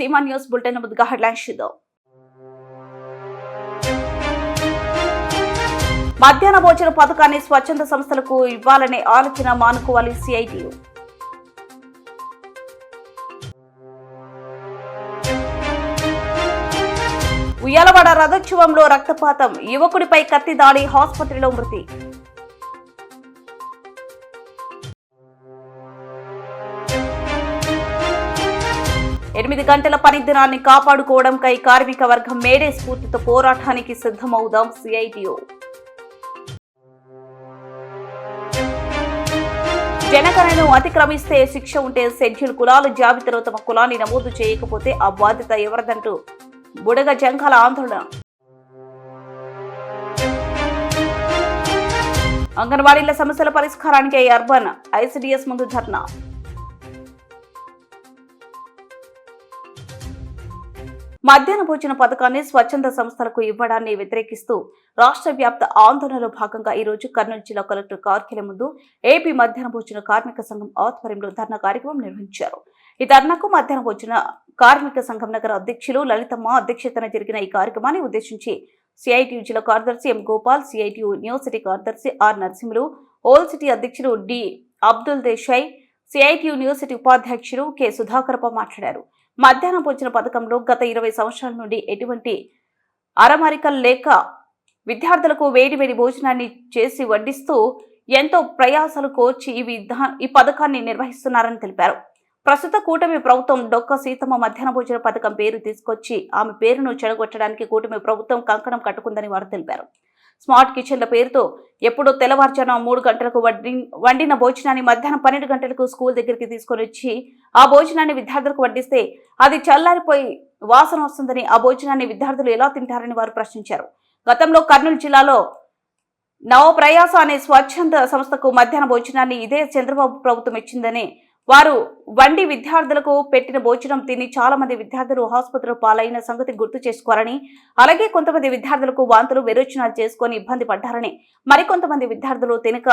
Seema news bulletin ముందుగా headlines చూద్దాం. మధ్యాహ్న భోజన పథకాన్ని స్వచ్ఛంద సంస్థలకు ఇవ్వాలనే ఆలోచన మానుకోవాలి సిఐటియు. ఉయ్యాలవాడ రథోత్సవంలో రక్తపాతం, యువకుడిపై కత్తి దాడి, ఆసుపత్రిలో మృతి. ఎనిమిది గంటల పని దినాన్ని కాపాడుకోవడంకై కార్మిక వర్గం మేడే స్ఫూర్తితో పోరాటానికి సిద్ధమవుదాం సిఐటియు. జనగణనను అతిక్రమిస్తే శిక్ష ఉంటే షెడ్యూల్ కులాల జాబితాలో తమ కులాన్ని నమోదు చేయకపోతే ఆ బాధ్యత ఎవరిదంటూ బుడగ జంగాల ఆందోళన. అంగన్వాడీల సమస్యల పరిష్కారానికి అర్బన్ ఐసిడిఎస్ ముందు ధర్నా. మధ్యాహ్న భోజన పథకాన్ని స్వచ్ఛంద సంస్థలకు ఇవ్వడాన్ని వ్యతిరేకిస్తూ రాష్ట్ర వ్యాప్త ఆందోళనలో భాగంగా ఈ రోజు కర్నూలు జిల్లా కలెక్టర్ కార్యాలయం ముందు ఏపీ మధ్యాహ్న భోజన కార్మిక సంఘం ఆధ్వర్యంలో ధర్నా కార్యక్రమం నిర్వహించారు. ఈ ధర్నాకు మధ్యాహ్న భోజన కార్మిక సంఘం నగర అధ్యక్షులు లలితమ్మ అధ్యక్షతన జరిగిన ఈ కార్యక్రమాన్ని ఉద్దేశించి సిఐటియు జిల్లా కార్యదర్శి ఎం గోపాల్, సిఐటియు యూనివర్సిటీ కార్యదర్శి ఆర్ నరసింహులు, ఓల్ సిటీ అధ్యక్షులు డి అబ్దుల్ దేశాయ్, సిఐటియు యూనివర్సిటీ ఉపాధ్యక్షులు కె సుధాకరప్ప మాట్లాడారు. మధ్యాహ్న భోజన పథకంలో గత 20 సంవత్సరాల నుండి ఎటువంటి అరమరికలు లేక విద్యార్థులకు వేడివేడి భోజనాన్ని చేసి వడ్డిస్తూ ఎంతో ప్రయాసాలు కోర్చి ఈ పథకాన్ని నిర్వహిస్తున్నారని తెలిపారు. ప్రస్తుత కూటమి ప్రభుత్వం డొక్క సీతమ్మ మధ్యాహ్న భోజన పథకం పేరు తీసుకొచ్చి ఆమె పేరును చెడగొట్టడానికి కూటమి ప్రభుత్వం కంకణం కట్టుకుందని వారు తెలిపారు. స్మార్ట్ కిచెన్ల పేరుతో ఎప్పుడో తెల్లవారుజామున 3 గంటలకు వండిన భోజనాన్ని మధ్యాహ్నం 12 గంటలకు స్కూల్ దగ్గరికి తీసుకొని వచ్చి ఆ భోజనాన్ని విద్యార్థులకు వడ్డిస్తే అది చల్లారిపోయి వాసన వస్తుందని ఆ భోజనాన్ని విద్యార్థులు ఎలా తింటారని వారు ప్రశ్నించారు. గతంలో కర్నూలు జిల్లాలో నవప్రయాస అనే స్వచ్ఛంద సంస్థకు మధ్యాహ్న భోజనాన్ని ఇదే చంద్రబాబు ప్రభుత్వం ఇచ్చిందని వారు వండి విద్యార్థులకు పెట్టిన భోజనం తిని చాలా మంది విద్యార్థులు ఆసుపత్రులు పాలైన సంగతి గుర్తు చేసుకోవాలని, అలాగే కొంతమంది విద్యార్థులకు వాంతులు విరోచనాలు చేసుకుని ఇబ్బంది పడ్డారని, మరికొంతమంది విద్యార్థులు తినక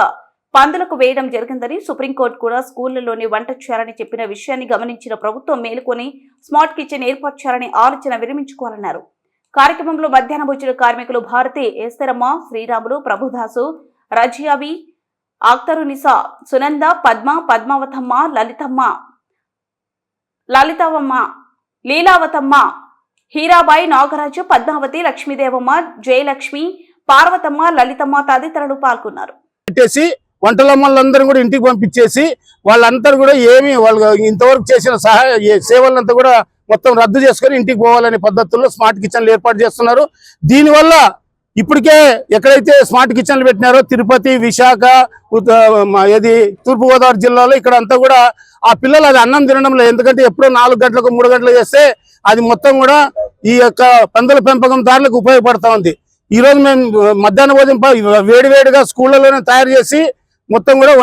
పందులకు వేయడం జరిగిందని, సుప్రీంకోర్టు కూడా స్కూళ్లలోనే వంట చేయాలని చెప్పిన విషయాన్ని గమనించిన ప్రభుత్వం మేలుకొని స్మార్ట్ కిచెన్ ఏర్పాటు చేయాలని ఆలోచన విరమించుకోవాలన్నారు. కార్యక్రమంలో మధ్యాహ్న భోజన కార్మికులు భారతి, ఏస్తరమ్మ, శ్రీరాములు, ప్రభుదాసు, రజియాబి, అఖ్తరునిసా, సునంద, పద్మ, పద్మావతమ్మ, లలితవమ్మ, లీలావతమ్మ, హీరాబాయి, నాగరాజు, పద్మావతి, లక్ష్మీదేవమ్మ, జయలక్ష్మి, పార్వతమ్మ, లలితమ్మ తదితరులు పాల్గొన్నారు. వంటలమ్మలందరూ కూడా ఇంటికి పంపించేసి వాళ్ళందరూ కూడా ఏమి వాళ్ళు ఇంతవరకు చేసిన సేవలంతా కూడా మొత్తం రద్దు చేసుకొని ఇంటికి పోవాలనే పద్ధతుల్లో స్మార్ట్ కిచెన్లు ఏర్పాటు చేస్తున్నారు. దీనివల్ల ఇప్పటికే ఎక్కడైతే స్మార్ట్ కిచెన్లు పెట్టినారో తిరుపతి, విశాఖ, తూర్పుగోదావరి జిల్లాలో ఇక్కడ అంతా కూడా ఆ పిల్లలు అది అన్నం తినడం లేదు. ఎందుకంటే ఎప్పుడో 4 గంటలకు 3 గంటలకు చేస్తే అది మొత్తం కూడా ఈ యొక్క పందుల పెంపకందారులకు ఉపయోగపడతా ఉంది. ఈ రోజు మేము మధ్యాహ్న భోజనం వేడివేడిగా స్కూళ్లలోనే తయారు చేసి మొత్తం కూడా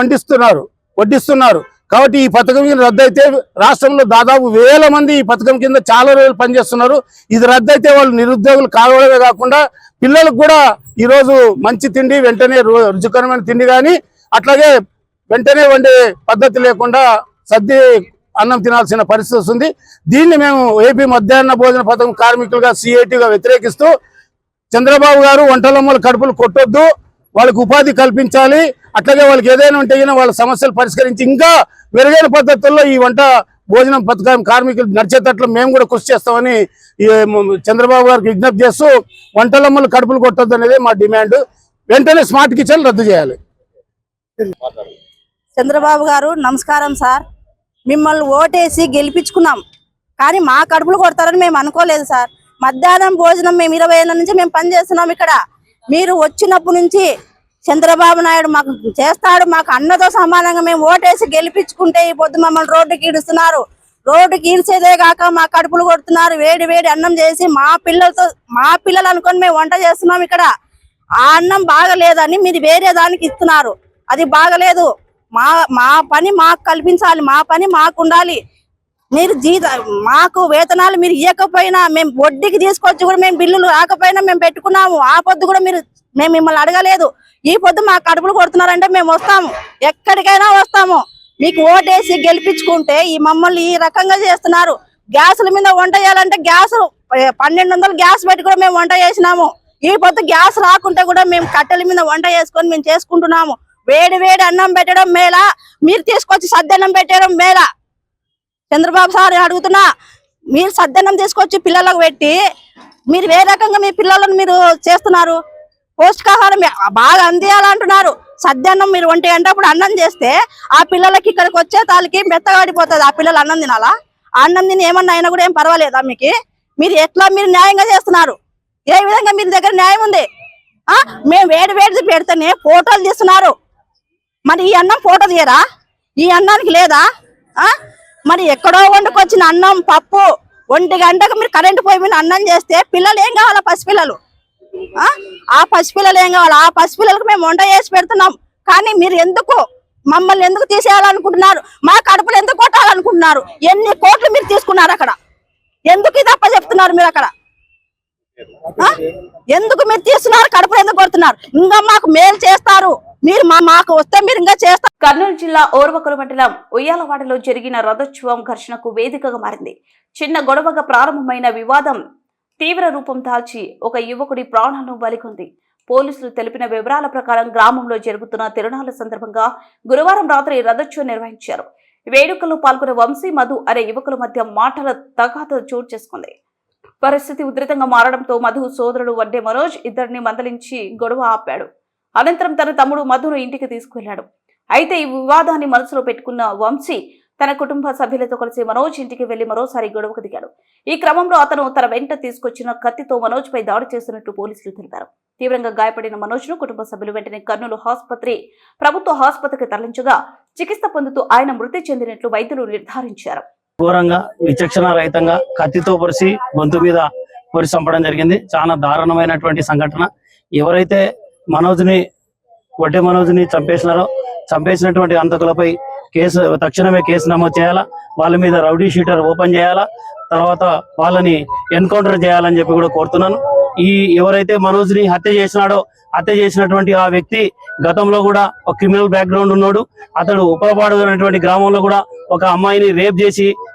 వడ్డిస్తున్నారు. కాబట్టి ఈ పథకం కింద రద్దయితే రాష్ట్రంలో దాదాపు 1000 మంది ఈ పథకం కింద చాలా రోజులు పనిచేస్తున్నారు. ఇది రద్దయితే వాళ్ళు నిరుద్యోగులు కావడమే కాకుండా పిల్లలకు కూడా ఈరోజు మంచి తిండి, వెంటనే రుచికరమైన తిండి కానీ అట్లాగే వెంటనే వండే పద్ధతి లేకుండా సర్ది అన్నం తినాల్సిన పరిస్థితి వస్తుంది. దీన్ని మేము ఏపీ మధ్యాహ్న భోజన పథకం కార్మికులుగా సిఐటిగా వ్యతిరేకిస్తూ చంద్రబాబు గారు వంటలమ్మల కడుపులు కొట్టొద్దు, వాళ్ళకి ఉపాధి కల్పించాలి, అట్లాగే వాళ్ళకి ఏదైనా ఉంటే వాళ్ళ సమస్యలు పరిష్కరించి ఇంకా మెరుగైన పద్ధతుల్లో ఈ వంట భోజనం పథకం కార్మికులు నడిచేటట్లు మేము కూడా కృషి చేస్తామని చంద్రబాబు గారికి విజ్ఞప్తి చేస్తూ వంటలమ్మలు కడుపులు కొట్టొద్దు అనేది మా డిమాండ్. వెంటనే స్మార్ట్ కిచెన్ రద్దు చేయాలి. చంద్రబాబు గారు నమస్కారం సార్. మిమ్మల్ని ఓటేసి గెలిపించుకున్నాం, కానీ మా కడుపులు కొడతారని మేము అనుకోలేదు సార్. మధ్యాహ్నం భోజనం మేము 20 ఏళ్ళ నుంచి మేము పనిచేస్తున్నాం ఇక్కడ. మీరు వచ్చినప్పటి నుంచి చంద్రబాబు నాయుడు మాకు చేస్తాడు, మాకు అన్నతో సమానంగా మేము ఓటేసి గెలిపించుకుంటే ఈ పొద్దు మమ్మల్ని రోడ్డుకి ఈడుస్తున్నారు. రోడ్డుకి ఈడ్చేదే కాక మా కడుపులు కొడుతున్నారు. వేడి వేడి అన్నం చేసి మా పిల్లలు అనుకొని మేము వంట చేస్తున్నాం ఇక్కడ. ఆ అన్నం బాగలేదని మీరు వేరే దానికి ఇస్తున్నారు, అది బాగలేదు. మా పని మాకు కల్పించాలి, మా పని మాకు ఉండాలి. మీరు మాకు వేతనాలు మీరు ఇవ్వకపోయినా మేము వడ్డీకి తీసుకొచ్చి కూడా మేము బిల్లులు రాకపోయినా మేము పెట్టుకున్నాము. ఆ పొద్దు కూడా మేము మిమ్మల్ని అడగలేదు. ఈ పొద్దు మా కడుపులు కొడుతున్నారంటే మేము వస్తాము, ఎక్కడికైనా వస్తాము. మీకు ఓటేసి గెలిపించుకుంటే ఈ మమ్మల్ని ఈ రకంగా చేస్తున్నారు. గ్యాసుల మీద వంట చేయాలంటే గ్యాస్ 1200 గ్యాస్ పెట్టి కూడా మేము వంట చేసినాము. ఈ పొద్దు గ్యాస్ రాకుంటే కూడా మేము కట్టెల మీద వంట చేసుకొని మేము చేసుకుంటున్నాము. వేడి వేడి అన్నం పెట్టడం మేళ, మీరు తీసుకొచ్చి సద్దన్నం పెట్టడం మేళ. చంద్రబాబు సార్ అడుగుతున్నా, మీరు సద్దన్నం తీసుకొచ్చి పిల్లలకు పెట్టి మీరు ఏ రకంగా మీ పిల్లలను మీరు చేస్తున్నారు? పౌష్టికాహారం బాగా అందియాలంటున్నారు. సద్దన్నం మీరు 1 గంట అప్పుడు అన్నం చేస్తే ఆ పిల్లలకి ఇక్కడికి వచ్చే తాళ్ళకి మెత్తగాడిపోతుంది. ఆ పిల్లలు అన్నం తినాలా? అన్నం తిని ఏమన్నా అయినా కూడా ఏం పర్వాలేదా మీకు? మీరు ఎట్లా మీరు న్యాయంగా చేస్తున్నారు? ఏ విధంగా మీ దగ్గర న్యాయం ఉంది? మేము వేడి వేడిది పెడితేనే ఫోటోలు తీస్తున్నారు. మరి ఈ అన్నం ఫోటో తీయరా? ఈ అన్నానికి లేదా? మరి ఎక్కడో వండుకొచ్చిన అన్నం పప్పు 1 గంటకు మీరు కరెంటు పోయి మీద అన్నం చేస్తే పిల్లలు ఏం కావాలా? పసిపిల్లలు ఆ పసిపిల్లలు ఏం కావాలి? ఆ పసిపిల్లలకు మేము వంట చేసి పెడుతున్నాం. కానీ మీరు ఎందుకు మమ్మల్ని ఎందుకు తీసేయాలనుకుంటున్నారు? మా కడుపులు ఎందుకు కొట్టాలనుకుంటున్నారు? ఎన్ని కోట్లు మీరు తీసుకున్నారు అక్కడ? ఎందుకు ఇది అప్ప చెప్తున్నారు మీరు అక్కడ? ఎందుకు మీరు తీస్తున్నారు? కడుపులు ఎందుకు కొడుతున్నారు? ఇంకా మాకు మేలు చేస్తారు మీరు, మాకు వస్తే మీరు ఇంకా చేస్తారు. కర్నూలు జిల్లా ఓర్వకలు మండలం ఉయ్యాలవాడలో జరిగిన రథోత్సవం ఘర్షణకు వేదికగా మారింది. చిన్న గొడవగా ప్రారంభమైన వివాదం తీవ్ర రూపం దాల్చి ఒక యువకుడి ప్రాణాలను బలికొంది. పోలీసులు తెలిపిన వివరాల ప్రకారం గ్రామంలో జరుగుతున్న తిరునాళ్ల సందర్భంగా గురువారం రాత్రి రథోత్సవం నిర్వహించారు. వేడుకల్లో పాల్గొన్న వంశీ, మధు అనే యువకుల మధ్య మాటల తగాదా చోటు చేసుకుంది. పరిస్థితి ఉధృతంగా మారడంతో మధు సోదరుడు వడ్డే మనోజ్ ఇద్దరిని మందలించి గొడవ ఆపాడు. అనంతరం తన తమ్ముడు మధును ఇంటికి తీసుకువెళ్లాడు. అయితే ఈ వివాదాన్ని మనసులో పెట్టుకున్న వంశీ తన కుటుంబ సభ్యులతో కలిసి మనోజ్ ఇంటికి వెళ్లి మరోసారి గొడవకు దిగాడు. ఈ క్రమంలో అతను తన వెంట తీసుకొచ్చిన కత్తితో మనోజ్ పై దాడి చేస్తున్నట్టు పోలీసులు తెలిపారు. తీవ్రంగా గాయపడిన మనోజ్ ను కుటుంబ సభ్యులు వెంటనే కర్నూలు ప్రభుత్వ ఆసుపత్రికి తరలించగా చికిత్స పొందుతూ ఆయన మృతి చెందినట్లు వైద్యులు నిర్ధారించారు. ఘోరంగా విచక్షణ రహితంగా కత్తితో పొడిచి గొంతు మీద పొడిచి చంపడం జరిగింది. చాలా దారుణమైనటువంటి సంఘటన. ఎవరైతే వడ్డే మనోజ్ని చంపేసినటువంటి హంతకులపై తక్షణమే కేసు నమోదు చేయాలా, వాళ్ళ మీద రౌడీ షీటర్ ఓపెన్ చేయాలా, తర్వాత వాళ్ళని ఎన్కౌంటర్ చేయాలని చెప్పి కూడా కోరుతున్నాను. ఎవరైతే మనోజ్ని హత్య చేసినటువంటి ఆ వ్యక్తి గతంలో కూడా ఒక క్రిమినల్ బ్యాక్గ్రౌండ్ ఉన్నాడు. అతడు ఉపపాడు అనేటువంటి గ్రామంలో కూడా ఒక అమ్మాయిని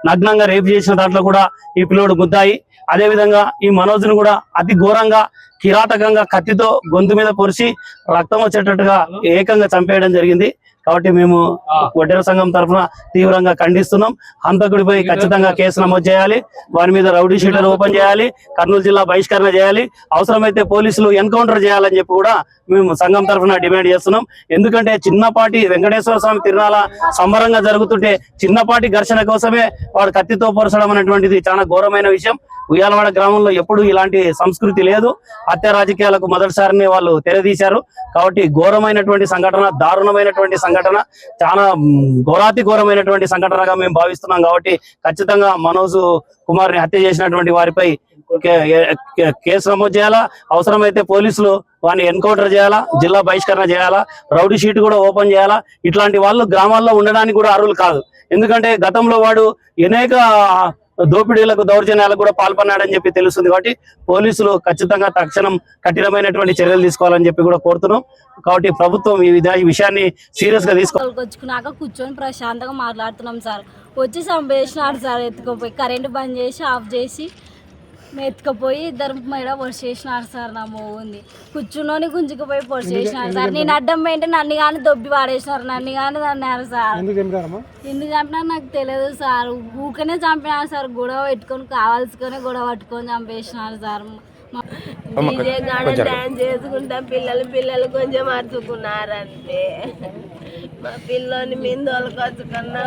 నగ్నంగా రేప్ చేసిన దాంట్లో కూడా ఈ పిల్లోడు ముద్దాయి. అదే విధంగా ఈ మనోజ్ను కూడా అతి ఘోరంగా కిరాతకంగా కత్తితో గొంతు మీద పొడిచి రక్తం వచ్చేటట్టుగా ఏకంగా చంపేయడం జరిగింది. కాబట్టి మేము వడ్డెర సంఘం తరఫున తీవ్రంగా ఖండిస్తున్నాం. హంతకుడిపై ఖచ్చితంగా కేసు నమోదు చేయాలి, వారి మీద రౌడీ షీటర్ ఓపెన్ చేయాలి, కర్నూలు జిల్లా బహిష్కరణ చేయాలి, అవసరమైతే పోలీసులు ఎన్కౌంటర్ చేయాలని చెప్పి కూడా మేము సంఘం తరఫున డిమాండ్ చేస్తున్నాం. ఎందుకంటే చిన్నపాటి వెంకటేశ్వర స్వామి తిరునాళ సంబరంగా జరుగుతుంటే చిన్నపాటి ఘర్షణ కోసమే వాడు కత్తితో పొరచడం అనేటువంటిది చాలా ఘోరమైన విషయం. ఉయ్యాలవాడ గ్రామంలో ఎప్పుడు ఇలాంటి సంస్కృతి లేదు. హత్య రాజకీయాలకు మొదటిసారిని వాళ్ళు తెరదీశారు. కాబట్టి ఘోరమైనటువంటి సంఘటన, దారుణమైనటువంటి సంఘటన, చాలా ఘోరమైనటువంటి సంఘటనగా మేము భావిస్తున్నాం. కాబట్టి ఖచ్చితంగా మనోజ్ కుమార్ని హత్య చేసినటువంటి వారిపై కేసు నమోదు చేయాలా, అవసరమైతే పోలీసులు వారిని ఎన్కౌంటర్ చేయాలా, జిల్లా బహిష్కరణ చేయాలా, రౌడీ షీట్ కూడా ఓపెన్ చేయాలా. ఇట్లాంటి వాళ్ళు గ్రామాల్లో ఉండడానికి కూడా అర్హులు కాదు. ఎందుకంటే గతంలో వాడు అనేక దోపిడీలకు దౌర్జన్యాలకు కూడా పాల్పన్నాడని చెప్పి తెలుస్తుంది. కాబట్టి పోలీసులు ఖచ్చితంగా తక్షణం కఠినమైనటువంటి చర్యలు తీసుకోవాలని చెప్పి కూడా కోరుతున్నాం. కాబట్టి ప్రభుత్వం ఈ విషయాన్ని సీరియస్ గా వచ్చుకున్నాక కూర్చొని ప్రశాంతంగా మాట్లాడుతున్నాం సార్. వచ్చి చంపేసినాడు సార్, ఎత్తుకుపోయి కరెంటు బంద్ చేసి ఆఫ్ చేసి ఎత్తుకుపోయి ఇద్దరు మేడ పొడి చేసినారు సార్. నా మోగుంది కూర్చున్నోని గుంజుకుపోయి పొడి చేసినారు సార్. నేను అడ్డం పోయింటే నన్ను కానీ దొబ్బి పాడేసినారు, నన్ను కానీ అన్నారు సార్. ఎందుకు చంపినా నాకు తెలియదు సార్, ఊకనే చంపినారు సార్. గొడవ పెట్టుకొని కావాల్సుకొని గొడవ పట్టుకొని చంపేసినారు సార్. డీజే గాడ డాన్స్ చేసుకుంటా పిల్లలు కొంచెం అరుచుకున్నారంటే మా పిల్లని మిందోలుకొచ్చుకున్నా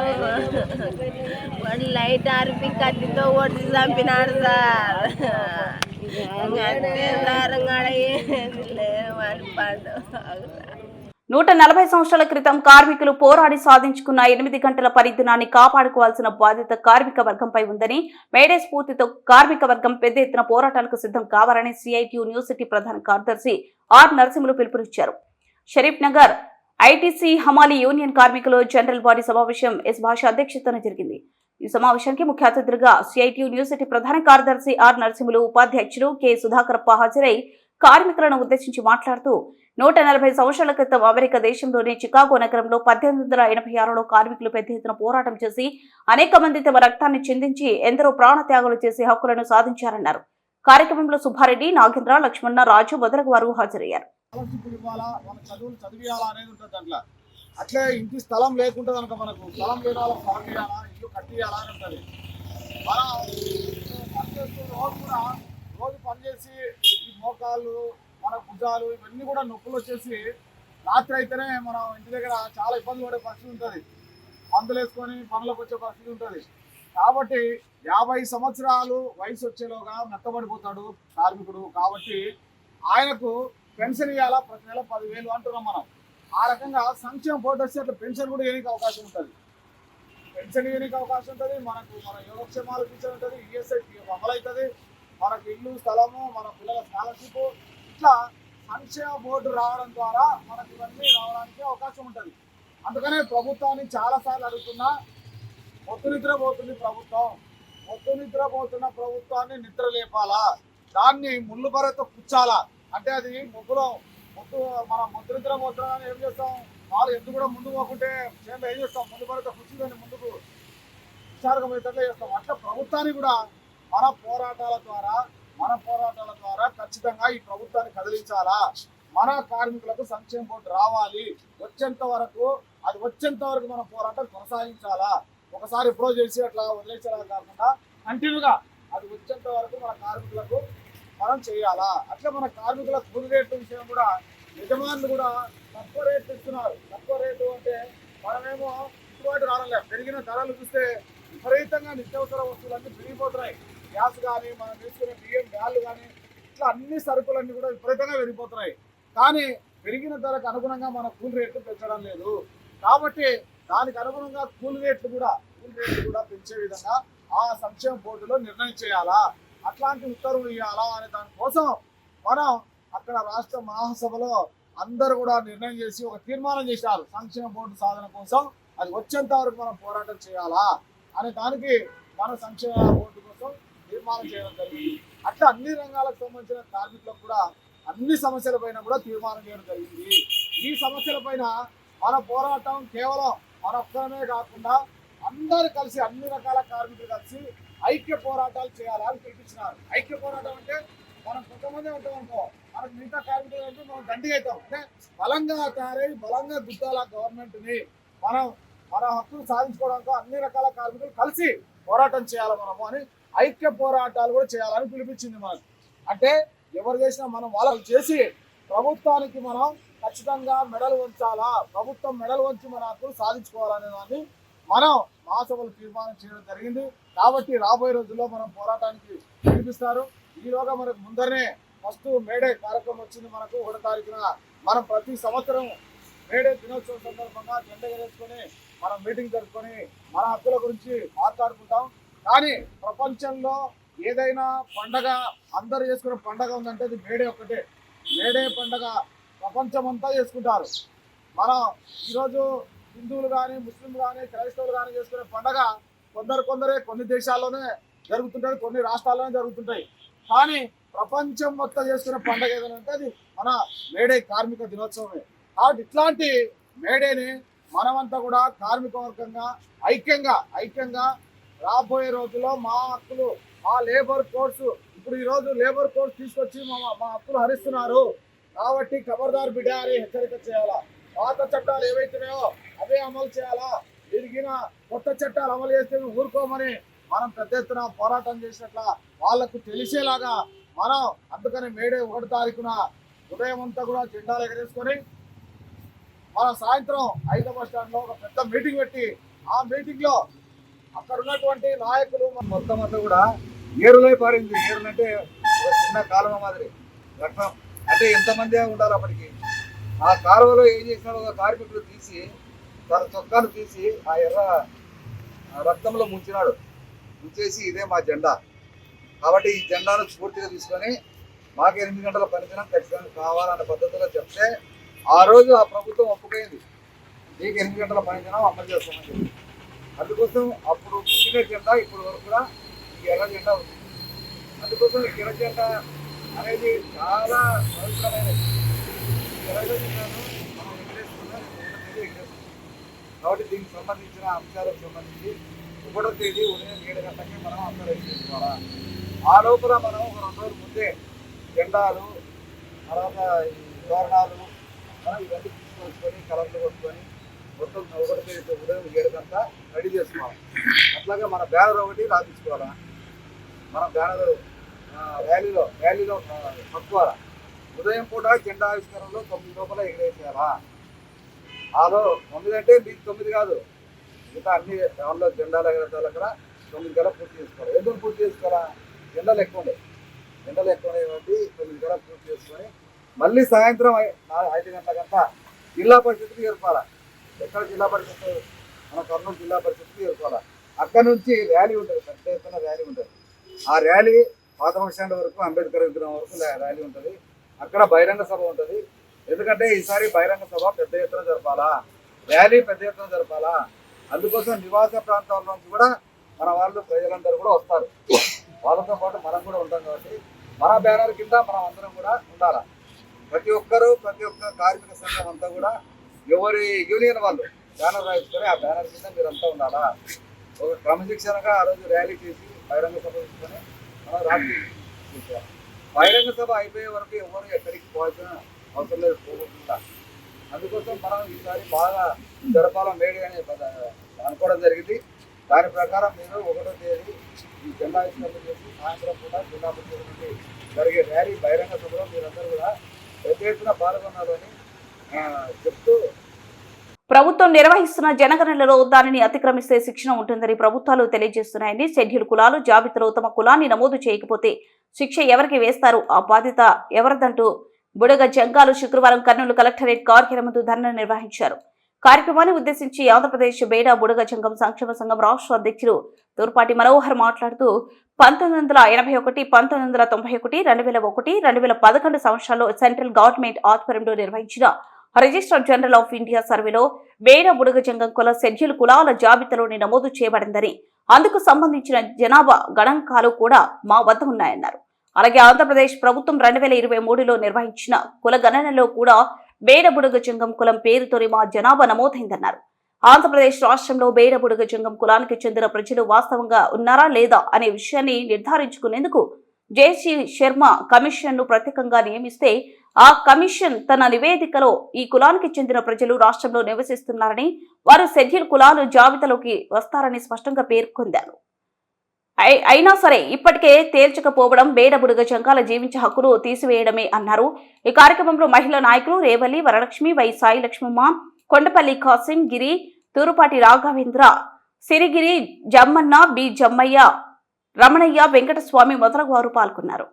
వాడు లైట్ ఆర్పి కత్తితో కొట్టి చంపినాడు సార్. అంతే సార్, వాడి పండు 140 సంవత్సరాల క్రితం కార్మికులు పోరాడి సాధించుకున్న 8 గంటల పనిదినాన్ని కాపాడుకోవాల్సిన బాధ్యత కార్మిక వర్గంపై ఉందని, మేడే స్ఫూర్తితో కార్మిక వర్గం పెద్ద ఎత్తున పోరాటాలకు సిద్ధం కావాలని సిఐటియు న్యూసిటీ ప్రధాన కార్యదర్శి ఆర్ నరసింహులు పిలుపునిచ్చారు. షరీఫ్ నగర్ ఐటీసీ హమాలీ యూనియన్ కార్మికులు జనరల్ బాడీ సమావేశం ఎస్ భాష అధ్యక్షతన జరిగింది. ఈ సమావేశానికి ముఖ్య అతిథులుగా సిఐటియు న్యూసిటీ ప్రధాన కార్యదర్శి ఆర్ నరసింహులు, ఉపాధ్యక్షులు కె సుధాకరప్ప హాజరై కార్మికులను ఉద్దేశించి మాట్లాడుతూ 140 సంవత్సరాల క్రితం అమెరికా దేశంలోని చికాగో నగరంలో 1886లో కార్మికులు పెద్ద ఎత్తున పోరాటం చేసి అనేక మంది తమ రక్తాన్ని చిందించి ఎందరో ప్రాణత్యాగాలు చేసి హక్కులను సాధించారన్నారు. కార్యక్రమంలో సుబ్బారెడ్డి, నాగేంద్ర, లక్ష్మణ, రాజు మొదలగు వారు హాజరయ్యారు. అట్లే ఇంటి స్థలం లేకుండా కనుక మనకు స్థలం లేని వాళ్ళకి సాగు చేయాలా, ఇల్లు కట్టియాలా అని ఉంటుంది. మనం పనిచేస్తున్న రోజు కూడా రోజు పనిచేసి ఈ మోకాళ్ళు, మన భుజాలు ఇవన్నీ కూడా నొప్పులు వచ్చేసి రాత్రి అయితేనే మనం ఇంటి దగ్గర చాలా ఇబ్బంది పడే పరిస్థితి ఉంటుంది. మందులు వేసుకొని పనులకు వచ్చే పరిస్థితి ఉంటుంది. కాబట్టి 50 సంవత్సరాలు వయసు వచ్చేలోగా మెత్తబడిపోతాడు కార్మికుడు. కాబట్టి ఆయనకు పెన్షన్ ఇవ్వాలా, ప్రతి నెల 10,000 అంటున్నాం మనం. ఆ రకంగా సంక్షేమ బోర్డు వస్తే అట్లా పెన్షన్ కూడా ఇవ్వడానికి అవకాశం ఉంటుంది. పెన్షన్ ఇవ్వడానికి అవకాశం ఉంటుంది. మనకు మన యోగక్షేమాలు పెన్షన్ ఉంటుంది, ఈఎస్ఐ అమలవుతుంది, మనకు ఇల్లు, స్థలము, మన పిల్లల స్కాలర్షిప్, ఇట్లా సంక్షేమ బోర్డు రావడం ద్వారా మనకు ఇవన్నీ రావడానికి అవకాశం ఉంటుంది. అందుకనే ప్రభుత్వాన్ని చాలాసార్లు అడుగుతున్నా, మొద్దు నిద్రపోతుంది ప్రభుత్వం, మొద్దు నిద్రపోతున్న ప్రభుత్వాన్ని నిద్ర లేపాలా, దాన్ని ముళ్ళు బరతో కూర్చాలా. అంటే అది మొద్దు మనం మొద్దు నిద్రపోతున్నామని ఏం చేస్తాం, వాళ్ళు ఎందుకు కూడా ముందుకు పోకుంటే చేయండి ఏం చేస్తాం, ముందు బరతో కూర్చుని ముందుకు విచారణ పోయేటట్లే చేస్తాం. అట్లా ప్రభుత్వాన్ని కూడా మన పోరాటాల ద్వారా ఖచ్చితంగా ఈ ప్రభుత్వాన్ని కదిలించాలా. మన కార్మికులకు సంక్షేమ బోర్డు రావాలి, వచ్చేంత వరకు మనం పోరాటం కొనసాగించాలా. ఒకసారి ఎప్పుడో చేసి అట్లా వదిలేసేలా కాకుండా కంటిన్యూగా అది వచ్చేంత వరకు మన కార్మికులకు మనం చేయాలా. అట్లా మన కార్మికుల కూలి రేటు విషయం కూడా యజమానులు కూడా తక్కువ రేటు ఇస్తున్నారు. తక్కువ రేటు అంటే మనమేమో గిట్టుబాటు రావడం. పెరిగిన ధరలు చూస్తే విపరీతంగా నిత్యావసర వస్తువులన్నీ పెరిగిపోతున్నాయి. గ్యాస్ కానీ, మనం తీసుకునే బియ్యం బ్యాళ్ళు కానీ, ఇట్లా అన్ని సరుకులన్నీ కూడా విపరీతంగా పెరిగిపోతున్నాయి. కానీ పెరిగిన ధరకు అనుగుణంగా మన కూలి రేట్లు పెంచడం లేదు. కాబట్టి దానికి అనుగుణంగా కూలి రేట్లు కూడా పెంచే విధంగా ఆ సంక్షేమ బోర్డులో నిర్ణయం చేయాలా, అట్లాంటి ఉత్తర్వులు ఇవ్వాలా అనే దానికోసం మనం అక్కడ రాష్ట్ర మహాసభలో అందరూ కూడా నిర్ణయం చేసి ఒక తీర్మానం చేశారు. సంక్షేమ బోర్డు సాధన కోసం అది వచ్చేంత వరకు మనం పోరాటం చేయాలా అనే దానికి మన సంక్షేమ బోర్డు కోసం తీర్మానం చేయడం జరిగింది. అట్లా అన్ని రంగాలకు సంబంధించిన కార్మికులకు కూడా అన్ని సమస్యల పైన కూడా తీర్మానం చేయడం జరిగింది. ఈ సమస్యల పైన మన పోరాటం కేవలం మన ఒక్కరమే కాకుండా అందరూ కలిసి, అన్ని రకాల కార్మికులు కలిసి ఐక్య పోరాటాలు చేయాలని పిలిపించినారు. ఐక్య పోరాటం అంటే మనం కొంతమంది ఉంటాం అనుకో, మనకు మిగతా కార్మికులు అంటే మనం దండిగా అవుతాం. అంటే బలంగా తయారై బలంగా దుద్దాల గవర్నమెంట్ని మనం మన హక్కులు సాధించుకోవడానికి అన్ని రకాల కార్మికులు కలిసి పోరాటం చేయాలి మనము అని ఐక్య పోరాటాలు కూడా చేయాలని పిలిపించింది మనకు. అంటే ఎవరు చేసినా మనం వాళ్ళకి చేసి ప్రభుత్వానికి మనం ఖచ్చితంగా మెడలు వంచాలా, ప్రభుత్వం మెడలు వంచి మన హక్కులు సాధించుకోవాలనే దాన్ని మనం మహాసభలు తీర్మానం చేయడం జరిగింది. కాబట్టి రాబోయే రోజుల్లో మనం పోరాటానికి పిలిపిస్తారు. ఈలోగా మనకు ముందరనే ఫస్ట్ మేడే కార్యక్రమం వచ్చింది. మనకు 1వ తారీఖున మనం ప్రతి సంవత్సరం మేడే దినోత్సవం సందర్భంగా జెండా ఎగరేసుకొని మనం మీటింగ్ జరుపుకొని మన హక్కుల గురించి మాట్లాడుకుంటాం. కానీ ప్రపంచంలో ఏదైనా పండగ అందరూ చేసుకునే పండగ ఉందంటే అది మేడే ఒక్కటే. మేడే పండగ ప్రపంచమంతా చేసుకుంటారు. మనం ఈరోజు హిందువులు కానీ, ముస్లింలు కానీ, క్రైస్తవులు కానీ చేసుకునే పండగ కొందరే కొన్ని దేశాల్లోనే జరుగుతుంటాయి, కొన్ని రాష్ట్రాల్లోనే జరుగుతుంటాయి. కానీ ప్రపంచం మొత్తం చేసుకునే పండగ ఏదైనా అంటే అది మన మేడే కార్మిక దినోత్సవమే. కాబట్టి ఇట్లాంటి మేడేని మనమంతా కూడా కార్మిక వర్గంగా ఐక్యంగా రాబోయే రోజుల్లో మా హక్కులు, మా లేబర్ కోడ్స్, ఇప్పుడు ఈరోజు లేబర్ కోడ్స్ తీసుకొచ్చి మా హక్కులు హరిస్తున్నారు. కాబట్టి ఖబర్దార్ బిడ్డ అని హెచ్చరిక చేయాలా. పాత చట్టాలు ఏవైతున్నాయో అవే అమలు చేయాలా. తిరిగిన కొత్త చట్టాలు అమలు చేస్తే ఊరుకోమని మనం పెద్ద ఎత్తున పోరాటం చేసినట్ల వాళ్లకు తెలిసేలాగా మనం అందుకని మేడే 1వ తారీఖున ఉదయం అంతా కూడా జెండాలు ఎగరేసుకొని మనం సాయంత్రం 5వ బస్ స్టాండ్ లో ఒక పెద్ద మీటింగ్ పెట్టి ఆ మీటింగ్ లో అక్కడ ఉన్నటువంటి నాయకులు మొత్తం అంతా కూడా ఏరులై పారింది. ఏరులంటే ఒక చిన్న కాలువ మాదిరి ఘట్టం అంటే ఎంతమంది ఉండాలి అప్పటికి. ఆ కాలువలో ఏం చేసినాడు, ఒక కార్మికుడు తీసి తన చొక్కాను తీసి ఆ ఎర్ర రక్తంలో ముంచేసి ఇదే మా జెండా. కాబట్టి ఈ జెండాను స్ఫూర్తిగా తీసుకొని మాకు 8 గంటల పనిదినం ఖచ్చితంగా కావాలన్న పద్ధతిలో చెప్తే ఆ రోజు ఆ ప్రభుత్వం ఒప్పుకైంది. మీకు 8 గంటల పనిదినం అమలు చేస్తామని చెప్పి. అందుకోసం అప్పుడు పుట్టిన జెండా ఇప్పుడు వరకు కూడా ఈ ఎర్ర జెండా ఉంది. అందుకోసం ఈ ఎర్ర జెండా అనేది చాలా పవిత్రమైనది. 20వ జిల్లాను మనం ఎగరేసుకున్నాం, 1వ తేదీ ఎగరేసుకున్నాం. కాబట్టి దీనికి సంబంధించిన అంశాలకు సంబంధించి 1వ తేదీ ఉదయం 7 గంటలకి మనం అందరూ ఎగరేసుకోవాలా. ఆ లోపల మనం ఒక 2 రోజుల ముందే జెండాలు, తర్వాత ఈ తోరణాలు మనం ఇవన్నీ తీసుకొచ్చుకొని కలర్లు కొట్టుకొని మొత్తం 1వ తేదీ ఉదయం 7 గంట రెడీ చేసుకోవాలి. అట్లాగే మన బ్యానర్ ఒకటి రాపించుకోవాలా. మనం బ్యానర్ ర్యాలీలో పట్టుకోవాలా. ఉదయం పూట జెండా ఆవిష్కరణలో 9 లోపల ఎగరేసేయాలా. ఆలో 9 అంటే మీకు 9 కాదు, మిగతా అన్ని దానిలో జెండాలు ఎగరేసాలి. అక్కడ 9 కల్లా పూర్తి చేసుకోవాలి. ఎందుకు పూర్తి చేసుకోవాలా? ఎండలు ఎక్కువ ఉన్నాయి కాబట్టి 9 కల్లా పూర్తి చేసుకొని మళ్ళీ సాయంత్రం 5 గంటలకంతా జిల్లా పరిషత్కి ఏర్పాలా. ఎక్కడ జిల్లా పరిషత్? మన కర్నూలు జిల్లా పరిషత్కి ఏర్పాలా. అక్కడ నుంచి ర్యాలీ ఉంటుంది, పెద్ద ఎత్తున ర్యాలీ ఉంటుంది. ఆ ర్యాలీ పాత బస్ స్టాండ్ వరకు, అంబేద్కర్ విగ్రహం వరకు ర్యాలీ ఉంటుంది. అక్కడ బహిరంగ సభ ఉంటుంది. ఎందుకంటే ఈసారి బహిరంగ సభ పెద్ద ఎత్తున జరపాలా, ర్యాలీ పెద్ద ఎత్తున జరపాలా. అందుకోసం నివాస ప్రాంతాల నుంచి కూడా మన వాళ్ళు ప్రజలందరూ కూడా వస్తారు. వాళ్ళతో పాటు మనం కూడా ఉంటాం కాబట్టి మన బ్యానర్ కింద మనం అందరం కూడా ఉండాలి. ప్రతి ఒక్క కార్మిక సంఘం అంతా కూడా ఎవరి యూనియన్ వాళ్ళు బ్యానర్ రాయించుకొని ఆ బ్యానర్ కింద మీరంతా ఉండాలా. ఒక క్రమశిక్షణగా ఆ రోజు ర్యాలీ చేసి బహిరంగ సభ తీసుకొని మనం రాత్రి చూసాం. బహిరంగ సభ అయిపోయే వరకు ఎవరు ఎక్కడికి పోవాల్సిన అవసరం లేదు, పోకుండా. అందుకోసం మనం ఈసారి బాగా జరపాల మేడి అని అనుకోవడం జరిగింది. దాని ప్రకారం మీరు 1వ తేదీ ఈ జెండా ఆవిష్కరణ చేసి సాయంత్రం కూడా జిల్లా పరిషత్ నుండి జరిగే ర్యాలీ బహిరంగ సభలో మీరందరూ కూడా పెద్ద ఎత్తున పాల్గొనాలని చెప్తూ, ప్రభుత్వం నిర్వహిస్తున్న జనగణనలో దానిని అతిక్రమిస్తే శిక్షణ ఉంటుందని ప్రభుత్వాలు తెలియజేస్తున్నాయని, షెడ్యూల్ కులాలు జాబితాలో తమ కులాన్ని నమోదు చేయకపోతే శిక్ష ఎవరికి వేస్తారు, ఆ బాధ్యత ఎవరిదంటూ బుడగ జంగాలు శుక్రవారం కర్నూలు కలెక్టరేట్ కార్యాలయం ముందు ధర్నా నిర్వహించారు. కార్యక్రమాన్ని ఉద్దేశించి ఆంధ్రప్రదేశ్ బేడా బుడగ జంగం సంక్షేమ సంఘం రాష్ట్ర అధ్యక్షులు తూర్పాటి మనోహర్ మాట్లాడుతూ 1981, 1991, 2001, 2011 సంవత్సరాల్లో సెంట్రల్ గవర్నమెంట్ ఆధ్వర్యంలో నిర్వహించిన రిజిస్టర్ జనరల్ ఆఫ్ ఇండియా సర్వేలో బేడా బుడగ జంగం కుల షెడ్యూల్ కులాల జాబితాలోని నమోదు చేయబడిందని, అందుకు సంబంధించిన జనాభా గణాంకాలు కూడా మా వద్ద ఉన్నాయన్నారు. అలాగే ఆంధ్రప్రదేశ్ ప్రభుత్వం 2023లో నిర్వహించిన కుల గణనలో కూడా బేడ బుడగ జంగం కులం పేరుతోనే మా జనాభా నమోదైందన్నారు. ఆంధ్రప్రదేశ్ రాష్ట్రంలో బేడ బుడగ జంగం కులానికి చెందిన ప్రజలు వాస్తవంగా ఉన్నారా లేదా అనే విషయాన్ని నిర్ధారించుకునేందుకు జేసీ శర్మ కమిషన్ ను ప్రత్యేకంగా నియమిస్తే ఆ కమిషన్ తన నివేదికలో ఈ కులానికి చెందిన ప్రజలు రాష్ట్రంలో నివసిస్తున్నారని, వారు షెడ్యూల్ కులాలు జాబితాలోకి వస్తారని స్పష్టంగా పేర్కొందారు. అయినా సరే ఇప్పటికే తేల్చకపోవడం బేడ బుడగ జంగాల జీవించే హక్కును తీసివేయడమే అన్నారు. ఈ కార్యక్రమంలో మహిళా నాయకులు రేవల్లి, వరలక్ష్మి, వై సాయి లక్ష్మమ్మ, కొండపల్లి కాసిం, గిరి, తూరుపాటి రాఘవేంద్ర, సిరిగిరి, జమ్మన్న, బి జమ్మయ్య, రమణయ్య, వెంకటస్వామి మొదలగు వారు పాల్గొన్నారు.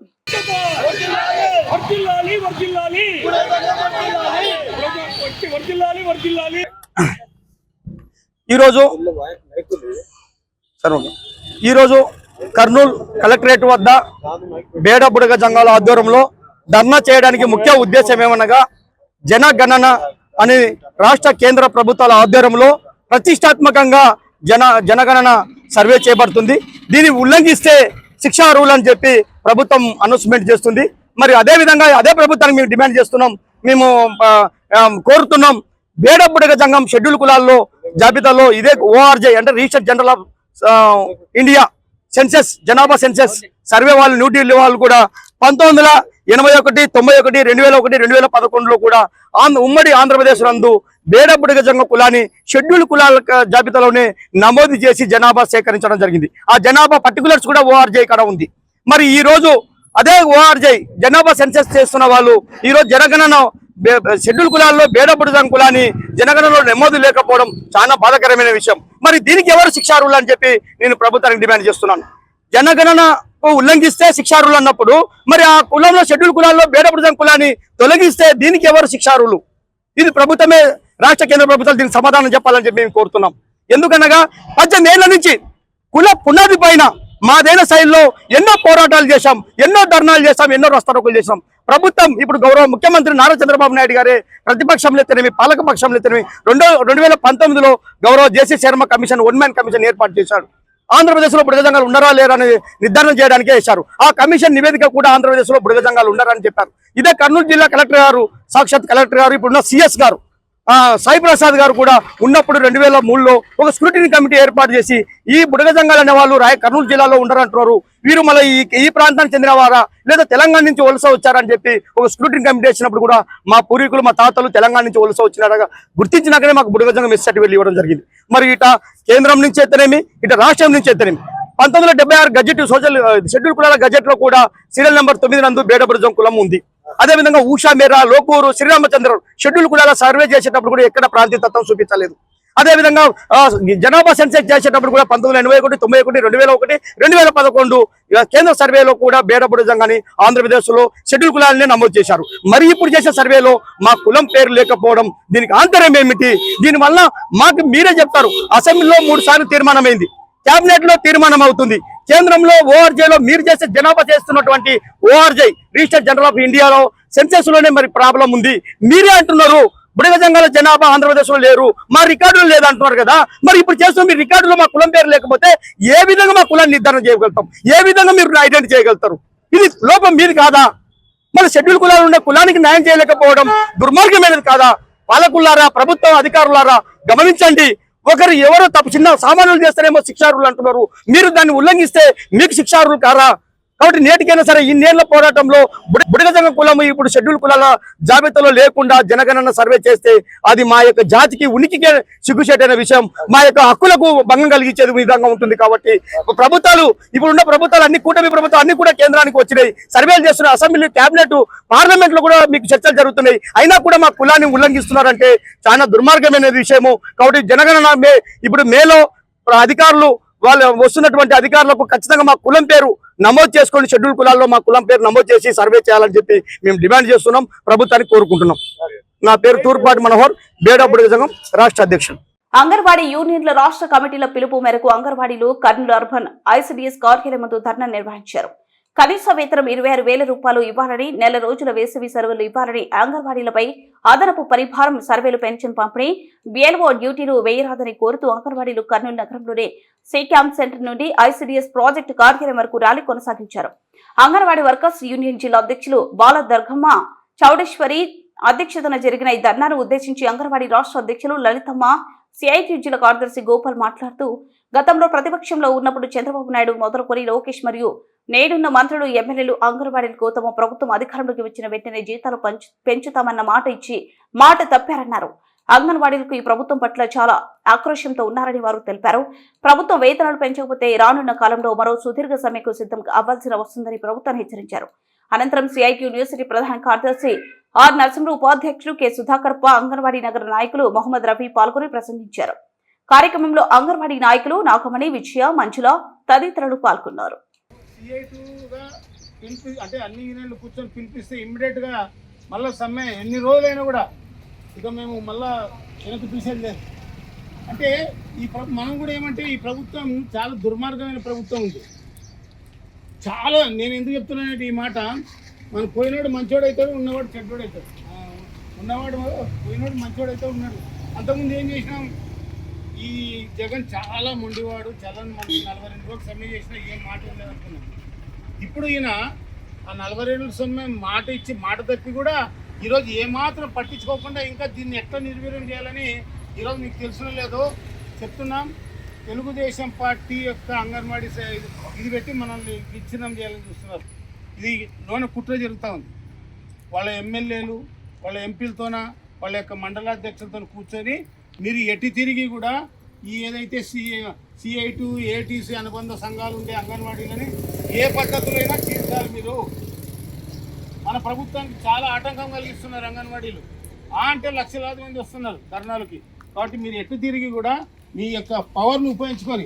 ఈరోజు కర్నూలు కలెక్టరేట్ వద్ద బేడ బుడగ జంగాల ఆధ్వర్యంలో ధర్నా చేయడానికి ముఖ్య ఉద్దేశం ఏమనగా, జనగణన అని రాష్ట్ర కేంద్ర ప్రభుత్వాల ఆధ్వర్యంలో ప్రతిష్టాత్మకంగా జనగణన సర్వే చేయబడుతుంది. దీన్ని ఉల్లంఘిస్తే శిక్షార్హులు అని చెప్పి ప్రభుత్వం అనౌన్స్మెంట్ చేస్తుంది. మరి అదే విధంగా అదే ప్రభుత్వానికి మేము డిమాండ్ చేస్తున్నాం, మేము కోరుతున్నాం. బేడ బుడగ జంగం షెడ్యూల్ కులాల్లో జాబితాలో ఇదే ఓఆర్జే అంటే register general of India census జనాభా సెన్సెస్ సర్వే వాళ్ళు న్యూఢిల్లీ వాళ్ళు కూడా 1981, 91, 2001, 2011లో కూడా ఉమ్మడి ఆంధ్రప్రదేశ్ నందు బేడ బుడగ జంగం కులాన్ని షెడ్యూల్ కులాల జాబితాలోనే నమోదు చేసి జనాభా సేకరించడం జరిగింది. ఆ జనాభా పర్టికులర్స్ కూడా ఓఆర్జే ఇక్కడ ఉంది. మరి ఈ రోజు అదే ఓఆర్జే జనాభా సెన్సెస్ చేస్తున్న వాళ్ళు ఈ రోజు జనగణన షెడ్యూల్ కులాల్లో బేడ బుడగ జంగం కులాన్ని జనగణనలో నమోదు లేకపోవడం చాలా బాధాకరమైన విషయం. మరి దీనికి ఎవరు శిక్షార్హులు అని చెప్పి నేను ప్రభుత్వానికి డిమాండ్ చేస్తున్నాను. జనగణన ఉల్లంఘిస్తే శిక్షార్హులు అన్నప్పుడు మరి ఆ కులంలో షెడ్యూల్ కులాల్లో బేడ బుడగ జంగం కులాన్ని తొలగిస్తే దీనికి ఎవరు శిక్షార్హులు? ఇది ప్రభుత్వమే, రాష్ట్ర కేంద్ర ప్రభుత్వాలు దీనికి సమాధానం చెప్పాలని చెప్పి మేము కోరుతున్నాం. ఎందుకనగా 18 ఏళ్ల నుంచి కుల పునాది పైన మాదైన శైలిలో ఎన్నో పోరాటాలు చేశాం, ఎన్నో ధర్నాలు చేశాం, ఎన్నో రస్తారోకులు చేశాం. ప్రభుత్వం ఇప్పుడు గౌరవ ముఖ్యమంత్రి నారా చంద్రబాబు నాయుడు గారే ప్రతిపక్షంలో ఎత్తనేమి పాలక పక్షంలో ఎత్తనేమి 2019లో గౌరవ జేసీ శర్మ కమిషన్ 1 మ్యాన్ కమిషన్ ఏర్పాటు చేశాడు. ఆంధ్రప్రదేశ్లో బుడగ జంగాలు ఉన్నారా లేరా అనేది నిర్ధారణ చేయడానికే వేశారు. ఆ కమిషన్ నివేదిక కూడా ఆంధ్రప్రదేశ్లో బుడగ జంగాలు ఉన్నారని చెప్పారు. ఇదే కర్నూలు జిల్లా కలెక్టర్ గారు, సాక్షాత్ కలెక్టర్ గారు, ఇప్పుడున్న సిఎస్ గారు సాయి ప్రసాద్ గారు కూడా ఉన్నప్పుడు 2003లో ఒక స్క్రూటినీ కమిటీ ఏర్పాటు చేసి ఈ బుడగ జంగాలు అనే వాళ్ళు కర్నూలు జిల్లాలో ఉండరంటున్నారు, వీరు మళ్ళీ ఈ ప్రాంతానికి చెందిన వారా లేదా తెలంగాణ నుంచి వలస వచ్చారని చెప్పి ఒక స్క్రూటినీ కమిటీ వేసినప్పుడు కూడా మా పూర్వీకులు మా తాతలు తెలంగాణ నుంచి వలస వచ్చినారగా గుర్తించినాకనే మాకు బుడగ జంగం ఎస్ సర్టిఫికేట్ ఇవ్వడం జరిగింది. మరి ఇట కేంద్రం నుంచి అయితేనేమి ఇట రాష్ట్రం నుంచి అయితేనేమి 1976 గజెట్ సోషల్ షెడ్యూల్ కులాల గజెట్ లో కూడా సీరియల్ నెంబర్ 9 నందు బేడబుడజం కులం ఉంది. అదేవిధంగా ఊషా మేరా, లోకూరు, శ్రీరామచంద్ర షెడ్యూల్ కులాల సర్వే చేసేటప్పుడు కూడా ఎక్కడ ప్రాంతీయ తత్వం చూపించలేదు. అదేవిధంగా జనాభా సెన్సెస్ చేసేటప్పుడు కూడా 1981, 91, 2001, 2011 కేంద్ర సర్వేలో కూడా బేడబుడజంగాని ఆంధ్రప్రదేశ్ లో షెడ్యూల్ కులాలనే నమోదు చేశారు. మరి ఇప్పుడు చేసే సర్వేలో మా కులం పేరు లేకపోవడం దీనికి ఆంతర్యం ఏమిటి? దీనివల్ల మాకు మీరే చెప్తారు. అసెంబ్లీలో 3 సార్లు తీర్మానమైంది, కేబినెట్ లో తీర్మానం అవుతుంది, కేంద్రంలో ఓఆర్జేలో మీరు చేసే జనాభా చేస్తున్నటువంటి ఓఆర్జే రిజిస్టర్ జనరల్ ఆఫ్ ఇండియాలో సెన్సెస్ లోనే మరి ప్రాబ్లం ఉంది. మీరే అంటున్నారు బుడగ జంగాల జనాభా ఆంధ్రప్రదేశ్ లో లేరు, మా రికార్డులు లేదంటున్నారు కదా. మరి ఇప్పుడు చేస్తున్న మీ రికార్డులో మా కులం పేరు లేకపోతే ఏ విధంగా మా కులాన్ని నిర్ధారణ చేయగలుగుతాం? ఏ విధంగా మీరు ఐడెంటిఫై చేయగలుగుతారు? ఇది లోపం మీది కాదా? మరి షెడ్యూల్ కులాలు ఉండే కులానికి న్యాయం చేయలేకపోవడం దుర్మార్గమైనది కాదా? పాలకులారా, ప్రభుత్వం అధికారులారా గమనించండి. ఒకరు ఎవరో తప్పు చిన్న సామాన్యులు చేస్తారేమో శిక్షార్హులు అంటున్నారు, మీరు దాన్ని ఉల్లంఘిస్తే మీకు శిక్షార్హులు కారా? కాబట్టి నేటికైనా సరే ఇన్నేళ్ల పోరాటంలో బుడగ జంగం కులము ఇప్పుడు షెడ్యూల్ కులాల జాబితాలో లేకుండా జనగణన సర్వే చేస్తే అది మా యొక్క జాతికి ఉనికికే సిగ్గుచేటైన విషయం, మా యొక్క హక్కులకు భంగం కలిగించేది విధంగా ఉంటుంది. కాబట్టి ప్రభుత్వాలు ఇప్పుడున్న ప్రభుత్వాలు అన్ని కూటమి ప్రభుత్వాలు అన్ని కూడా కేంద్రానికి వచ్చినాయి, సర్వేలు చేస్తున్నాయి, అసెంబ్లీ, కేబినెట్, పార్లమెంట్ లో కూడా మీకు చర్చలు జరుగుతున్నాయి, అయినా కూడా మా కులాన్ని ఉల్లంఘిస్తున్నారంటే చాలా దుర్మార్గమైన విషయము. కాబట్టి జనగణన ఇప్పుడు మేలో అధికారులు వాళ్ళు వస్తున్నటువంటి అధికారులకు ఖచ్చితంగా మా కులం పేరు నమోదు చేసుకొని షెడ్యూల్ కులాల్లో మా కులం పేరు నమోదు చేసి సర్వే చేయాలని చెప్పి మేము డిమాండ్ చేస్తున్నాం, ప్రభుత్వానికి కోరుకుంటున్నాం. నా పేరు తూర్పాటి మనోహర్, బేడా బుడగ జంగం రాష్ట్ర అధ్యక్షుడు. అంగన్వాడీ యూనియన్ల రాష్ట్ర కమిటీల పిలుపు మేరకు అంగన్వాడీలు కర్నూలు అర్బన్ ఐసిడిఎస్ కార్యాలయం ముందు ధర్నా నిర్వహించారు. కనీస వేతనం 26,000 రూపాయలు ఇవ్వాలని, నెల రోజుల వేసవి సెలవులు ఇవ్వాలని, అంగన్వాడీలపై అదనపు పరిభారం, సర్వేలు, పెన్షన్ పంపిణీ, బిఎల్ఓ డ్యూటీలు వేయరాదని కోరుతూ అంగన్వాడీలు కర్నూలు నగరంలోని సి క్యాంప్ సెంటర్ నుండి ఐసిడిఎస్ ప్రాజెక్టు కార్యాలయం వరకు ర్యాలీ కొనసాగించారు. అంగన్వాడీ వర్కర్స్ యూనియన్ జిల్లా అధ్యక్షులు బాలదర్గమ్మ చౌడేశ్వరి అధ్యక్షతన జరిగిన ఈ ధర్నాను ఉద్దేశించి అంగన్వాడీ రాష్ట్ర అధ్యక్షులు లలితమ్మ, సిఐటి జిల్లా కార్యదర్శి గోపాల్ మాట్లాడుతూ, గతంలో ప్రతిపక్షంలో ఉన్నప్పుడు చంద్రబాబు నాయుడు మొదలుకొని లోకేష్ మరియు నేడున్న మంత్రులు, ఎమ్మెల్యేలు అంగన్వాడీలకు తమ ప్రభుత్వం అధికారంలోకి వచ్చిన వెంటనే జీతాలు పెంచుతామన్న మాట ఇచ్చి మాట తప్పారన్నారు. అంగన్వాడీలకు ఈ ప్రభుత్వం పట్ల చాలా ఆక్రోశంతో ఉన్నారని వారు తెలిపారు. ప్రభుత్వం వేతనాలు పెంచకపోతే రానున్న కాలంలో మరో సుదీర్ఘ సమ్మెకు సిద్ధం అవ్వాల్సి వస్తుందని ప్రభుత్వాన్ని హెచ్చరించారు. అనంతరం సిఐటి యూనివర్సిటీ ప్రధాన కార్యదర్శి ఆర్ నరసింహ, ఉపాధ్యక్షుడు కె సుధాకర్, అంగన్వాడీ నగర నాయకులు మొహమ్మద్ రఫీ పాల్గొని ప్రసంగించారు. కార్యక్రమంలో అంగన్వాడీ నాయకులు నాగమణి, విజయ, మంజుల తదితరులు పాల్గొన్నారు. అంటే అన్ని యూనియన్లు కూర్చొని పిలిపిస్తే ఇమ్మీడియట్ గా మళ్ళీ సమ్మె ఎన్ని రోజులైనా కూడా ఇక మేము మళ్ళా వెనక్కి తీసేది లేదు. అంటే మనం కూడా ఏమంటే ఈ ప్రభుత్వం చాలా దుర్మార్గమైన ప్రభుత్వం ఉంది. చాలా నేను ఎందుకు చెప్తున్నానంటే ఈ మాట, మనం పోయినోడు మంచోడు అవుతాడు, ఉన్నవాడు చెడ్డోడు అవుతాడు. ఉన్నవాడు పోయినోడు మంచోడు అయితే ఉన్నాడు. అంతకుముందు ఏం చేసినాం, ఈ జగన్ చాలా మొండివాడు, చలని మనకి 42 రోజులు సమ్మె చేసినా ఏం మాట లేదనుకున్నాం. ఇప్పుడు ఈయన ఆ 42 రోజుల సమ్మె మాట ఇచ్చి మాట తప్పి కూడా ఈరోజు ఏమాత్రం పట్టించుకోకుండా ఇంకా దీన్ని ఎట్లా నిర్వీర్యం చేయాలని ఈరోజు మీకు తెలిసిన లేదో చెప్తున్నాం. తెలుగుదేశం పార్టీ యొక్క అంగన్వాడీ ఇది పెట్టి మనల్ని విచ్ఛిన్నం చేయాలని చూస్తున్నారు. ఇది లోన కుట్ర జరుగుతూ ఉంది. వాళ్ళ ఎమ్మెల్యేలు, వాళ్ళ ఎంపీలతోన, వాళ్ళ యొక్క మండలాధ్యక్షులతో కూర్చొని మీరు ఎటు తిరిగి కూడా ఈ ఏదైతే సిఐటు, ఏటీసీ అనుబంధ సంఘాలు ఉండే అంగన్వాడీలని ఏ పద్ధతులైనా తీర్చాలి. మీరు మన ప్రభుత్వానికి చాలా ఆటంకం కలిగిస్తున్నారు అంగన్వాడీలు. అంటే లక్షలాది మంది వస్తున్నారు ధర్నాలకి. కాబట్టి మీరు ఎటు తిరిగి కూడా మీ యొక్క పవర్ను ఉపయోగించుకొని,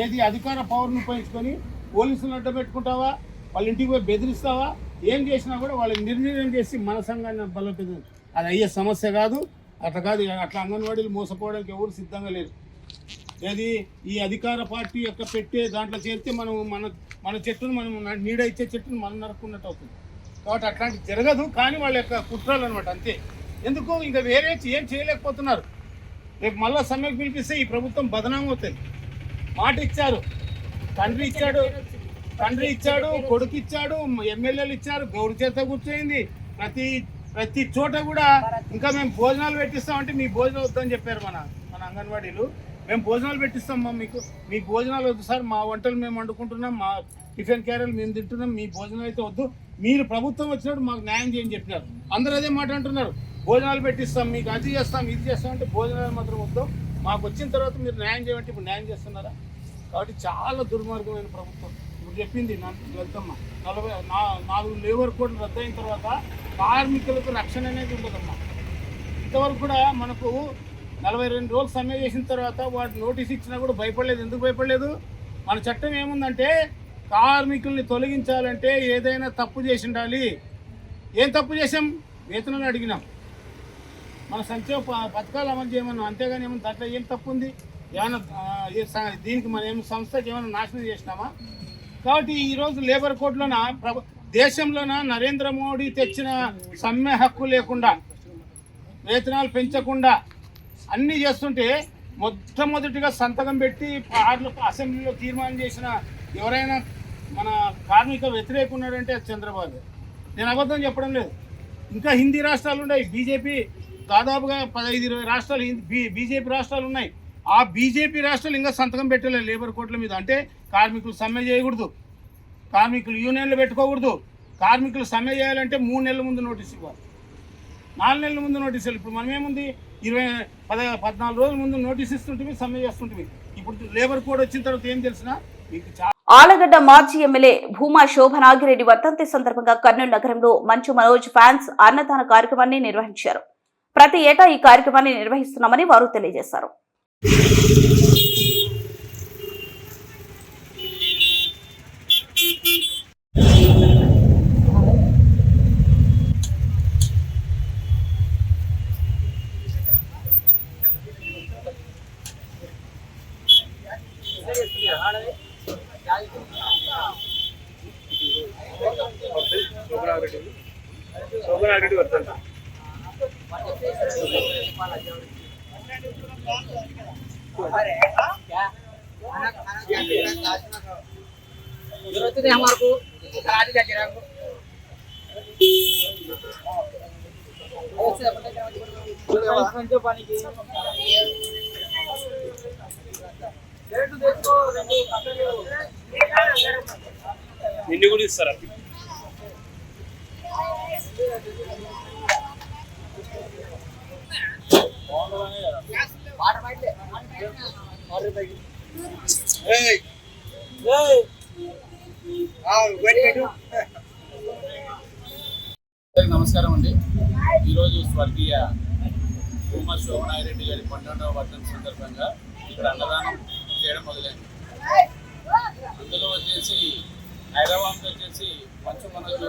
ఏది అధికార పవర్ను ఉపయోగించుకొని పోలీసులను అడ్డ పెట్టుకుంటావా, వాళ్ళ ఇంటికి పోయి బెదిరిస్తావా, ఏం చేసినా కూడా వాళ్ళని నిర్ణయం చేసి మన సంఘాన్ని బలపెట్టింది. అది అయ్యే సమస్య కాదు. అట్లా కాదు, అట్లా అంగన్వాడీలు మోసపోవడానికి ఎవరు సిద్ధంగా లేరు. ఏది ఈ అధికార పార్టీ యొక్క పెట్టే దాంట్లో చేరితే మనం మన చెట్టును మనం నీడ ఇచ్చే చెట్టును మనం నరుక్కున్నట్టు అవుతుంది. కాబట్టి అట్లాంటి జరగదు. కానీ వాళ్ళ యొక్క కుట్రలు అనమాట, అంతే. ఎందుకు ఇంకా వేరే ఏం చేయలేకపోతున్నారు. రేపు మళ్ళీ సమ్మెకు పిలిపిస్తే ఈ ప్రభుత్వం బదనాం అవుతుంది. మాట ఇచ్చారు, తండ్రి ఇచ్చాడు, కొడుకు ఇచ్చాడు, ఎమ్మెల్యేలు ఇచ్చారు, గౌరు చేత కూర్చోయింది. ప్రతి చోట కూడా ఇంకా మేము భోజనాలు పెట్టిస్తామంటే మీ భోజనం వద్దని చెప్పారు మన అంగన్వాడీలు. మేము భోజనాలు పెట్టిస్తాం మీ భోజనాలు వద్దు సార్, మా వంటలు మేము వండుకుంటున్నాం, మా టిఫిన్ క్యారెల్ మేము తింటున్నాం, మీ భోజనాలు అయితే వద్దు, మీరు ప్రభుత్వం వచ్చినప్పుడు మాకు న్యాయం చేయని చెప్పినారు. అందరూ అదే మాట అంటున్నారు, భోజనాలు పెట్టిస్తాం, మీకు అది చేస్తాం ఇది చేస్తాం అంటే భోజనాలు మాత్రం వద్దు, మాకు వచ్చిన తర్వాత మీరు న్యాయం చేయమంటే ఇప్పుడు న్యాయం చేస్తున్నారా? కాబట్టి చాలా దుర్మార్గమైన ప్రభుత్వం. ఇప్పుడు చెప్పింది వెళ్తమ్మ 4 లేబర్ కోడ్లు రద్దయిన తర్వాత కార్మికులకు రక్షణ అనేది ఉండదమ్మా. ఇంతవరకు కూడా మనకు 42 రోజులు సమ్మె చేసిన తర్వాత వాటి నోటీస్ ఇచ్చినా కూడా భయపడలేదు. ఎందుకు భయపడలేదు? మన చట్టం ఏముందంటే కార్మికుల్ని తొలగించాలంటే ఏదైనా తప్పు చేసి ఉండాలి. ఏం తప్పు చేసాం? వేతనాలు అడిగినాం, మన సంక్షేమ పథకాలు అమలు చేయమన్నాం, అంతేగాని ఏమన్నా దాంట్లో ఏం తప్పు ఉంది? ఏమైనా దీనికి మన ఏమైనా సంస్థకి ఏమైనా నాశనం చేసినామా? కాబట్టి ఈరోజు లేబర్ కోడ్లోన దేశంలోన నరేంద్ర మోడీ తెచ్చిన సమ్మె హక్కు లేకుండా, వేతనాలు పెంచకుండా అన్నీ చేస్తుంటే మొట్టమొదటిగా సంతకం పెట్టి అసెంబ్లీలో తీర్మానం చేసిన ఎవరైనా మన కార్మిక వ్యతిరేక ఉన్నాడంటే చంద్రబాబు. నేను అబద్ధం చెప్పడం లేదు. ఇంకా హిందీ రాష్ట్రాలు ఉన్నాయి, బీజేపీ దాదాపుగా 15-20 రాష్ట్రాలు బీజేపీ రాష్ట్రాలు ఉన్నాయి. ఆ బీజేపీ రాష్ట్రాలు ఇంకా సంతకం పెట్టలేదు లేబర్ కోడ్ల మీద. అంటే కార్మికులు సమ్మె చేయకూడదు, కార్మికులు యూనియన్లు పెట్టుకోకూడదు, కార్మికులు సమ్మె చేయాలంటే 3 నెలల ముందు నోటీస్ ఇవ్వాలి, 4 నెలల ముందు నోటీస్. ఇప్పుడు మనం ఏముంది 14 రోజుల ముందు నోటీస్ ఇస్తుంటే సమ్మె చేస్తుంటే. ఇప్పుడు లేబర్ కోడ్ వచ్చిన తర్వాత ఏం తెలిసినా మీకు ఆలగడ్డ మాజీ ఎమ్మెల్యే భూమా శోభనాగిరెడ్డి వర్ధంతి సందర్భంగా కర్నూలు నగరంలో మంచు మనోజ్ ఫ్యాన్స్ అన్నదాన కార్యక్రమాన్ని నిర్వహించారు. ప్రతి ఏటా ఈ కార్యక్రమాన్ని నిర్వహిస్తున్నామని వారు తెలియజేశారు. నిన్ను కూడా ఇస్తారా? నమస్కారం అండి. ఈరోజు స్వర్గీయ భూమా శోభనాగిరెడ్డి గారి 12వ వర్ధంతి సందర్భంగా ఇక్కడ అన్నదానం చేయడం మొదలైంది. అందులో వచ్చేసి హైదరాబాద్లో వచ్చేసి మంచు మనోజ్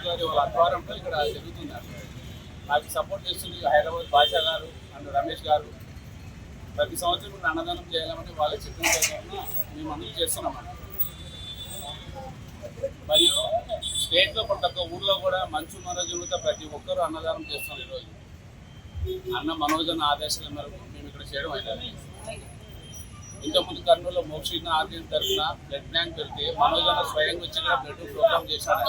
గారి వాళ్ళ ఆధ్వర్యంలో ఇక్కడ జరుగుతున్నారు. నాకు సపోర్ట్ చేస్తుంది హైదరాబాద్ బాషా గారు అండ్ రమేష్ గారు. ప్రతి సంవత్సరం ఇక్కడ అన్నదానం చేయాలని వాళ్ళ చిత్రం మేము అందరూ చేస్తున్నామండి. మరియు స్టేట్లో ప్రతి ఒక్క ఊర్లో కూడా మంచు మనోజ్తో ప్రతి ఒక్కరూ అన్నదానం చేస్తున్నాం. ఈరోజు అన్న మనోజ్ అన్న ఆదేశాల మేరకు మేము ఇక్కడ చేయడం అయినది. ఇంతకుముందు కర్నూలులో మోక్షిణ ఆర్గన్ తరఫున బ్లడ్ బ్యాంక్ పెడితే మనోజ్ అన్న స్వయంగా వచ్చి ఇక్కడ బ్లడ్ ప్రోగ్రామ్ చేశాడు.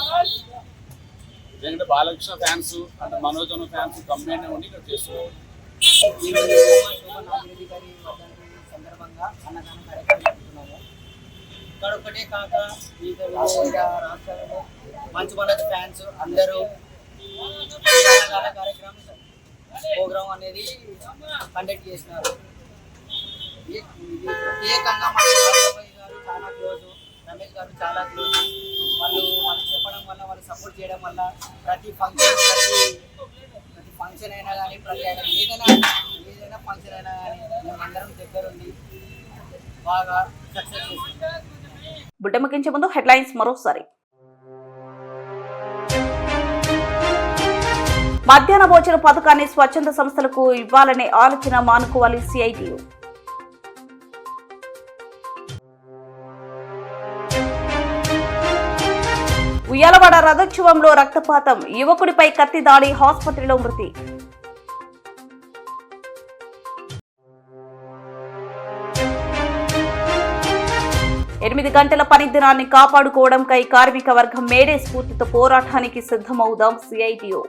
ఎందుకంటే బాలకృష్ణ ఫ్యాన్స్ అంటే మనోజ్ అన్న ఫ్యాన్స్ కంబైన్ ఉండి ఇక్కడ చేస్తున్నారు. సందర్భంగా అన్నదానం కార్యక్రమం జరుగుతున్నాము. ఇక్కడ ఒకటే కాక వివిధ రాష్ట్రాలలో మంచు మనోజ్ ఫ్యాన్స్ అందరూ అన్నదాన కార్యక్రమం ప్రోగ్రాం అనేది కండక్ట్ చేసినారు. ప్రత్యేకంగా మన రాష్ట్రపతి గారు చాలా క్లోజు, రమేష్ గారు చాలా క్లోజు. వాళ్ళు చెప్పడం వల్ల, వాళ్ళు సపోర్ట్ చేయడం వల్ల ప్రతి ఫంక్షన్ అయినా కానీ ఏదైనా ఫంక్షన్ అయినా కానీ మేమందరం దగ్గరుండి బాగా సక్సెస్ చేస్తాం. బుట్ట ముగించే ముందు హెడ్లైన్స్ మరోసారి. మధ్యాహ్న భోజన పథకాన్ని స్వచ్ఛంద సంస్థలకు ఇవ్వాలనే ఆలోచన మానుకోవాలి సిఐటియు. ఉయ్యాలవాడ రథోత్సవంలో రక్తపాతం, యువకుడిపై కత్తి దాడి, ఆసుపత్రిలో మృతి. 8 గంటల పని దినాన్ని కాపాడుకోవడంకై కార్మిక వర్గం మేడే స్ఫూర్తితో పోరాటానికి సిద్ధమవుదాం సిఐటియు.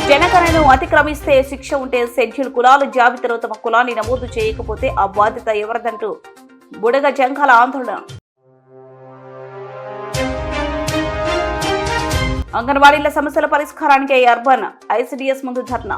జనగణనను అతిక్రమిస్తే శిక్ష ఉంటే షెడ్యూల్ కులాల జాబితాలో తమ కులాన్ని నమోదు చేయకపోతే ఆ బాధ్యత ఎవరిదంటూ బుడగ జంగాల ఆందోళన. అంగన్వాడీల సమస్యల పరిష్కారానికి అర్బన్ ఐసిడిఎస్ ముందు ధర్నా.